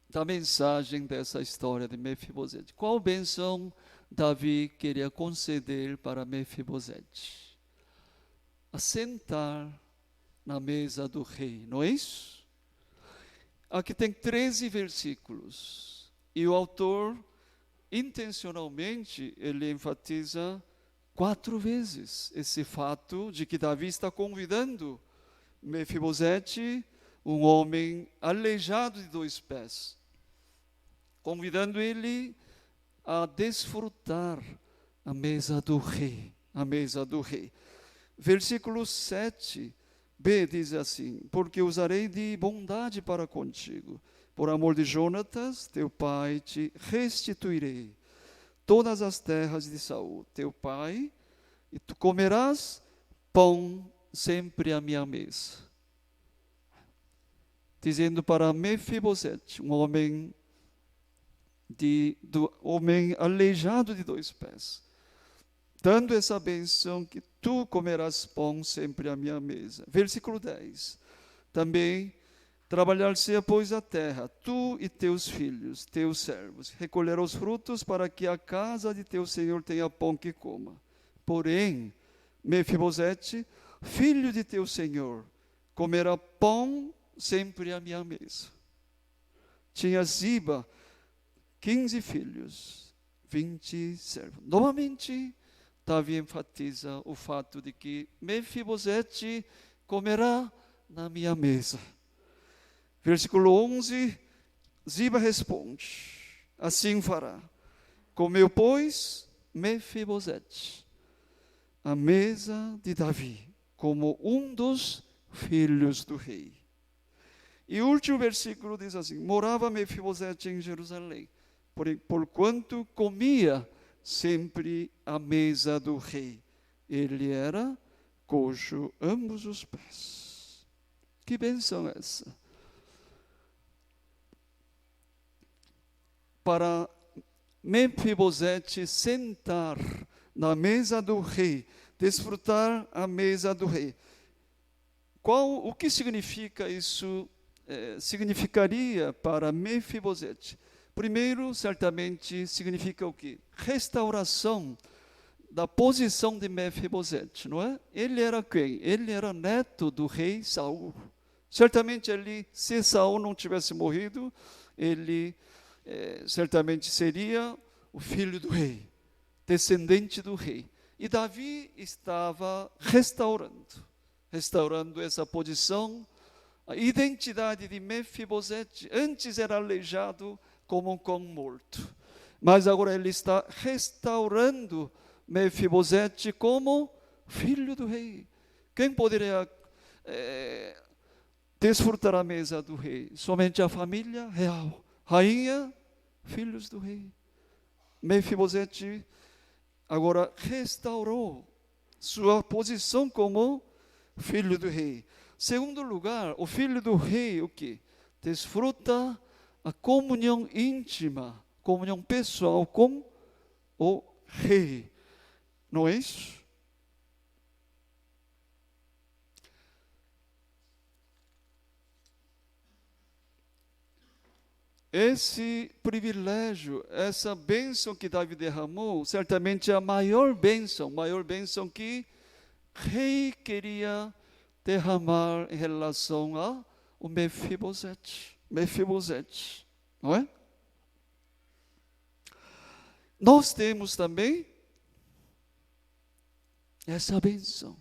da mensagem dessa história de Mefibosete. Qual bênção Davi queria conceder para Mefibosete? Assentar na mesa do rei, não é isso? Aqui tem 13 versículos. E o autor, intencionalmente, ele enfatiza 4 vezes esse fato de que Davi está convidando Mefibosete, um homem aleijado de 2 pés, convidando ele a desfrutar a mesa do rei, a mesa do rei. Versículo 7b diz assim: porque usarei de bondade para contigo, por amor de Jonatas, teu pai, te restituirei todas as terras de Saul, teu pai, e tu comerás pão sempre à minha mesa. Dizendo para Mefibosete, um homem homem aleijado de 2 pés, dando essa benção que tu comerás pão sempre à minha mesa. Versículo 10. Também trabalhar-se pois a terra, tu e teus filhos, teus servos, recolher os frutos para que a casa de teu senhor tenha pão que coma. Porém, Mefibosete, filho de teu senhor, comerá pão sempre à minha mesa. Tinha Ziba 15 filhos, 20 servos. Novamente, Davi enfatiza o fato de que Mefibosete comerá na minha mesa. Versículo 11, Ziba responde: assim fará. Comeu, pois, Mefibosete a mesa de Davi, como um dos filhos do rei. E o último versículo diz assim: morava Mefibosete em Jerusalém, porquanto comia sempre à mesa do rei. Ele era coxo ambos os pés. Que bênção é essa? Para Mefibosete sentar na mesa do rei, desfrutar a mesa do rei. O que significa isso? Significaria para Mefibosete? Primeiro, certamente, significa o quê? Restauração da posição de Mefibosete, não é? Ele era quem? Ele era neto do rei Saul. Certamente, se Saul não tivesse morrido, ele certamente seria o filho do rei, descendente do rei. E Davi estava restaurando essa posição, a identidade de Mefibosete. Antes era aleijado como um cão morto, mas agora ele está restaurando Mefibosete como filho do rei. Quem poderia desfrutar a mesa do rei? Somente a família real, rainha, filhos do rei. Mefibosete agora restaurou sua posição como filho do rei. Segundo lugar, o filho do rei, o que? Desfruta a comunhão íntima, comunhão pessoal com o rei. Não é isso? Esse privilégio, essa bênção que Davi derramou, certamente é a maior bênção que rei queria derramar em relação a o Mefibosete, não é? Nós temos também essa bênção.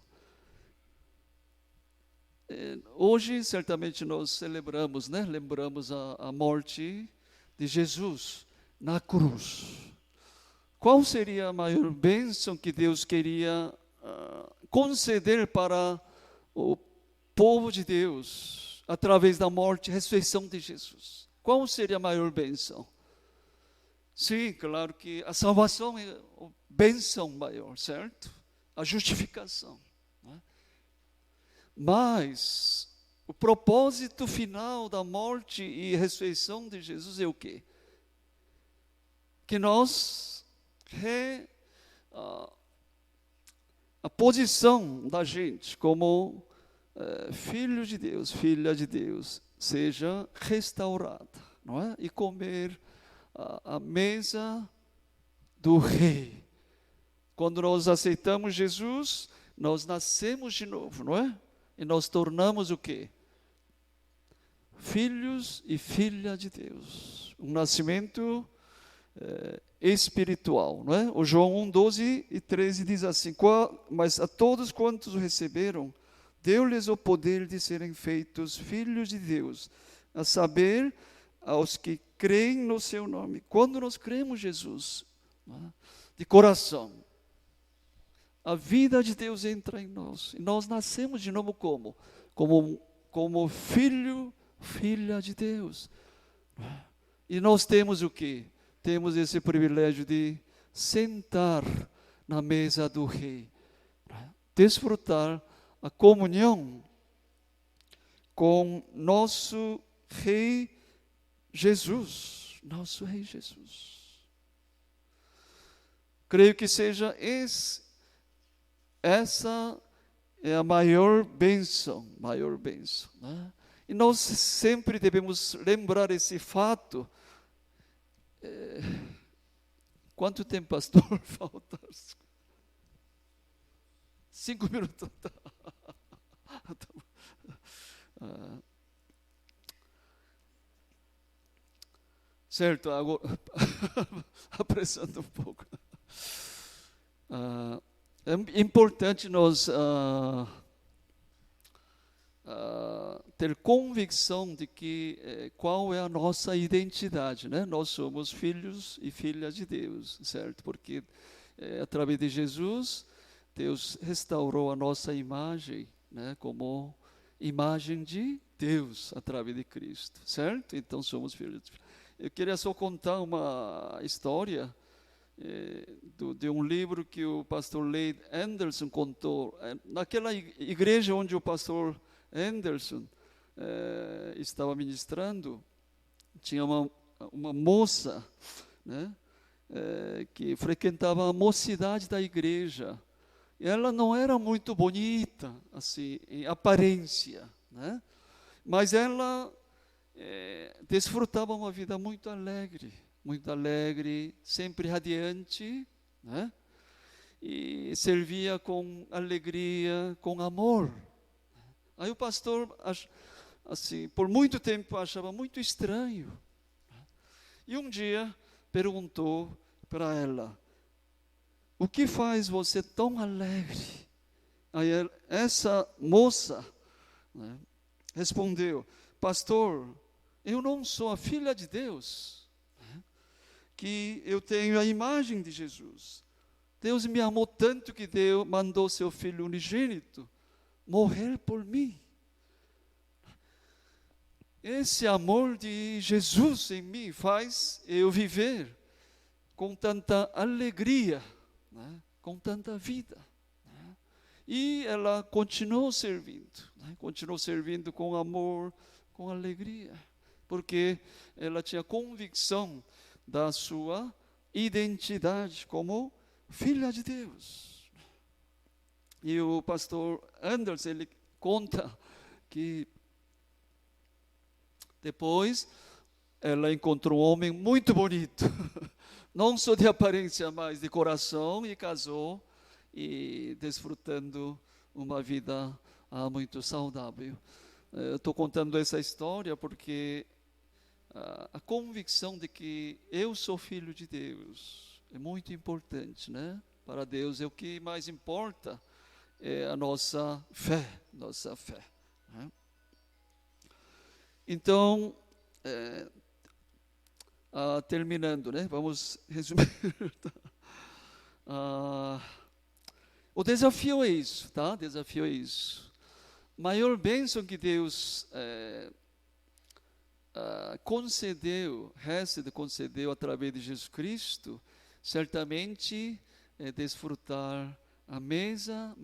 Hoje, certamente, nós celebramos, lembramos a morte de Jesus na cruz. Qual seria a maior bênção que Deus queria conceder para o povo de Deus através da morte e ressurreição de Jesus? Qual seria a maior bênção? Sim, claro que a salvação é a bênção maior, certo? A justificação. Né? Mas o propósito final da morte e ressurreição de Jesus é o quê? Que nós a posição da gente como filho de Deus, filha de Deus, seja restaurada, não é? E comer a mesa do rei. Quando nós aceitamos Jesus, nós nascemos de novo, não é? E nós tornamos o quê? Filhos e filha de Deus. Um nascimento espiritual, não é? O João 1, 12 e 13 diz assim: mas a todos quantos o receberam, deu-lhes o poder de serem feitos filhos de Deus, a saber, aos que creem no seu nome. Quando nós cremos em Jesus, não é? De coração, a vida de Deus entra em nós, e nós nascemos de novo como filho, filha de Deus. E nós temos o quê? Temos esse privilégio de sentar na mesa do rei, desfrutar a comunhão com nosso rei Jesus, nosso rei Jesus. Creio que seja essa é a maior bênção, né? E nós sempre devemos lembrar esse fato. Quanto tempo, pastor? Falta 5 minutos. Certo, agora, apressando um pouco. É importante nós ter convicção de que qual é a nossa identidade, né? Nós somos filhos e filhas de Deus, certo? Porque através de Jesus, Deus restaurou a nossa imagem, né? Como imagem de Deus através de Cristo, certo? Então somos filhos. Eu queria só contar uma história de um livro que o pastor Leigh Anderson contou. Naquela igreja onde o pastor Anderson estava ministrando, tinha uma moça, né, que frequentava a mocidade da igreja. Ela não era muito bonita, assim, em aparência, né, mas ela desfrutava uma vida muito alegre, sempre radiante, né, e servia com alegria, com amor. Aí o pastor, assim, por muito tempo achava muito estranho. E um dia perguntou para ela: o que faz você tão alegre? Aí essa moça, né, respondeu: pastor, eu não sou a filha de Deus, né, que eu tenho a imagem de Jesus. Deus me amou tanto que mandou seu filho unigênito morrer por mim. Esse amor de Jesus em mim faz eu viver com tanta alegria, né, com tanta vida. Né? E ela continuou servindo com amor, com alegria, porque ela tinha convicção da sua identidade como filha de Deus. E o pastor Anderson, ele conta que depois ela encontrou um homem muito bonito, não só de aparência, mas de coração, e casou, e desfrutando uma vida muito saudável. Eu estou contando essa história porque a convicção de que eu sou filho de Deus é muito importante, né? Para Deus é o que mais importa. É a nossa fé, né? Então, terminando, né? Vamos resumir. O desafio é isso, tá? O desafio é isso. Maior bênção que Deus concedeu através de Jesus Cristo, certamente é desfrutar a mesa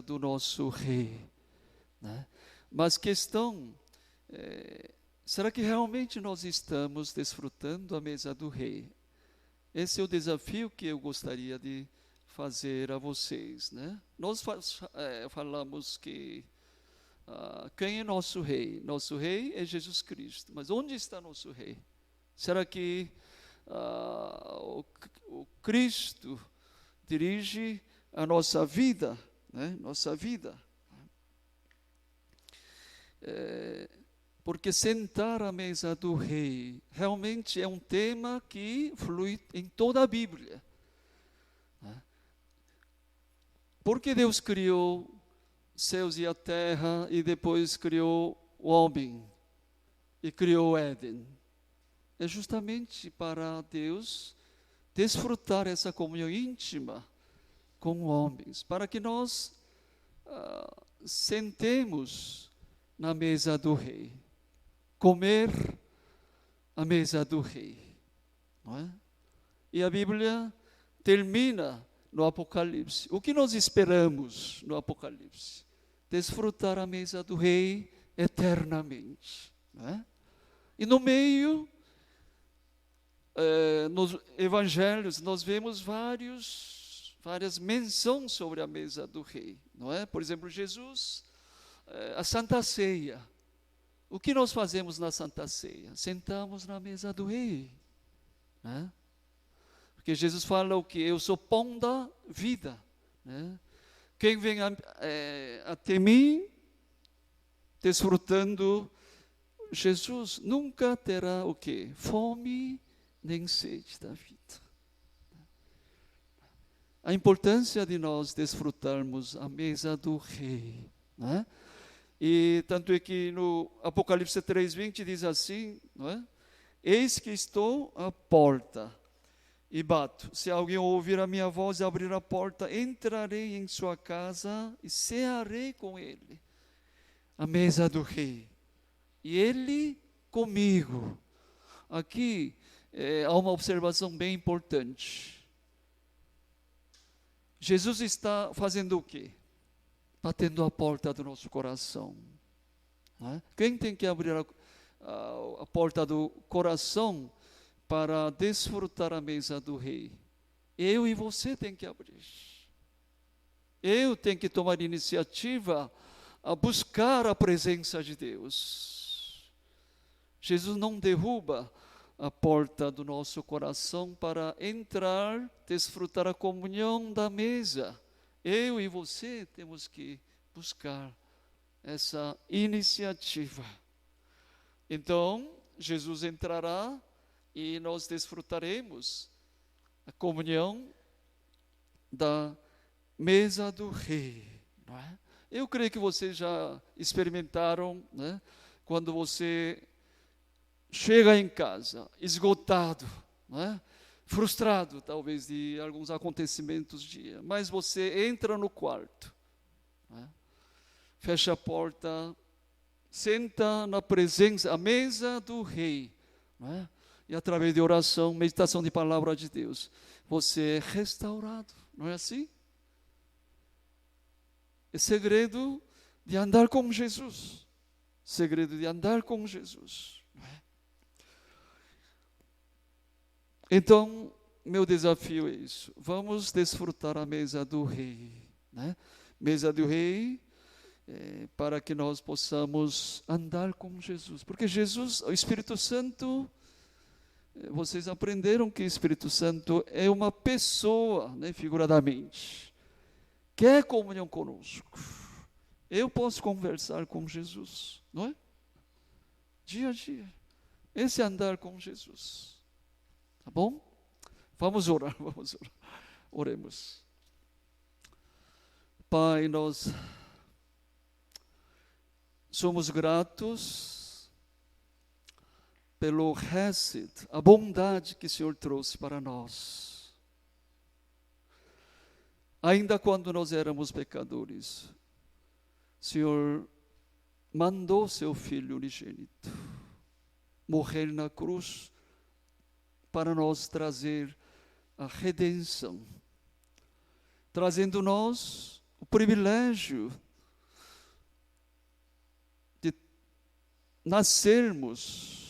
do nosso Rei, né? Mas questão, será que realmente nós estamos desfrutando a mesa do Rei? Esse é o desafio que eu gostaria de fazer a vocês, né? Nós falamos que quem é nosso Rei? Nosso Rei é Jesus Cristo. Mas onde está nosso Rei? Será que o Cristo dirige a nossa vida, né? Nossa vida. Porque sentar à mesa do Rei realmente é um tema que flui em toda a Bíblia. Por que Deus criou céus e a terra e depois criou o homem e criou o Éden? É justamente para Deus desfrutar essa comunhão íntima com homens, para que nós sentemos na mesa do Rei, comer a mesa do Rei, não é? E a Bíblia termina no Apocalipse. O que nós esperamos no Apocalipse? Desfrutar a mesa do Rei eternamente, não é? E no meio, nos evangelhos, nós vemos várias menções sobre a mesa do Rei, não é? Por exemplo, Jesus, a Santa Ceia. O que nós fazemos na Santa Ceia? Sentamos na mesa do Rei, né? Porque Jesus fala o que? Eu sou pão da vida, né? Quem vem até mim, desfrutando Jesus, nunca terá o que? Fome nem sede da vida. A importância de nós desfrutarmos a mesa do Rei, né? E tanto é que no Apocalipse 3:20 diz assim, não é? Eis que estou à porta e bato. Se alguém ouvir a minha voz e abrir a porta, entrarei em sua casa e cearei com ele. A mesa do Rei. E ele comigo. Aqui há uma observação bem importante. Jesus está fazendo o quê? Batendo a porta do nosso coração. Não é? Quem tem que abrir a porta do coração para desfrutar a mesa do Rei? Eu e você tem que abrir. Eu tenho que tomar iniciativa a buscar a presença de Deus. Jesus não derruba a porta do nosso coração para entrar, desfrutar a comunhão da mesa. Eu e você temos que buscar essa iniciativa. Então, Jesus entrará e nós desfrutaremos a comunhão da mesa do Rei, não é? Eu creio que vocês já experimentaram, né? Quando você chega em casa esgotado, não é? Frustrado talvez de alguns acontecimentos do dia, mas você entra no quarto, não é? Fecha a porta, senta na presença, à mesa do Rei, não é? E através de oração, meditação de palavra de Deus, você é restaurado, não é assim? É segredo de andar com Jesus. Segredo de andar com Jesus. Não é? Então, meu desafio é isso. Vamos desfrutar a mesa do Rei. Né? Mesa do Rei, para que nós possamos andar com Jesus. Porque Jesus, o Espírito Santo, vocês aprenderam que o Espírito Santo é uma pessoa, né, figuradamente. Quer comunhão conosco. Eu posso conversar com Jesus, não é? Dia a dia. Esse é andar com Jesus. Tá bom? Vamos orar, vamos orar. Oremos. Pai, nós somos gratos pelo Hesed, a bondade que o Senhor trouxe para nós. Ainda quando nós éramos pecadores, o Senhor mandou seu Filho unigênito morrer na cruz para nós trazer a redenção, trazendo nós o privilégio de nascermos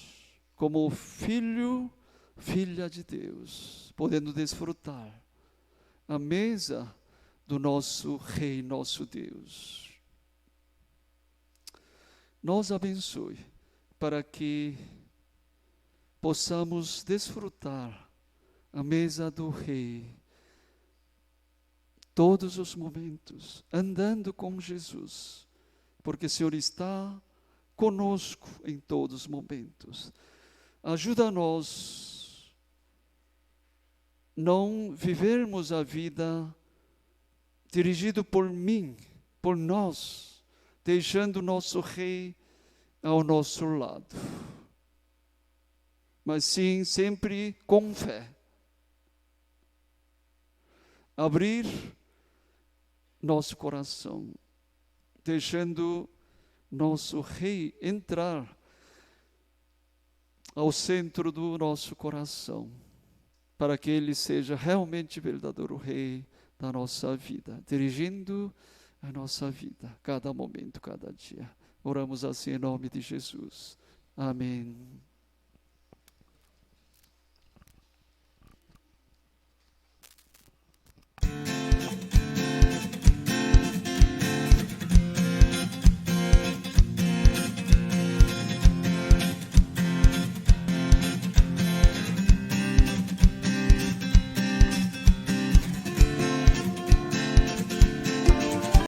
como filho, filha de Deus, podendo desfrutar a mesa do nosso Rei, nosso Deus. Nos abençoe para que possamos desfrutar a mesa do Rei todos os momentos, andando com Jesus, porque o Senhor está conosco em todos os momentos. Ajuda-nos não vivermos a vida dirigido por mim, por nós, deixando o nosso Rei ao nosso lado. Mas sim, sempre com fé. Abrir nosso coração, deixando nosso Rei entrar ao centro do nosso coração, para que Ele seja realmente verdadeiro Rei da nossa vida, dirigindo a nossa vida, cada momento, cada dia. Oramos assim em nome de Jesus. Amém.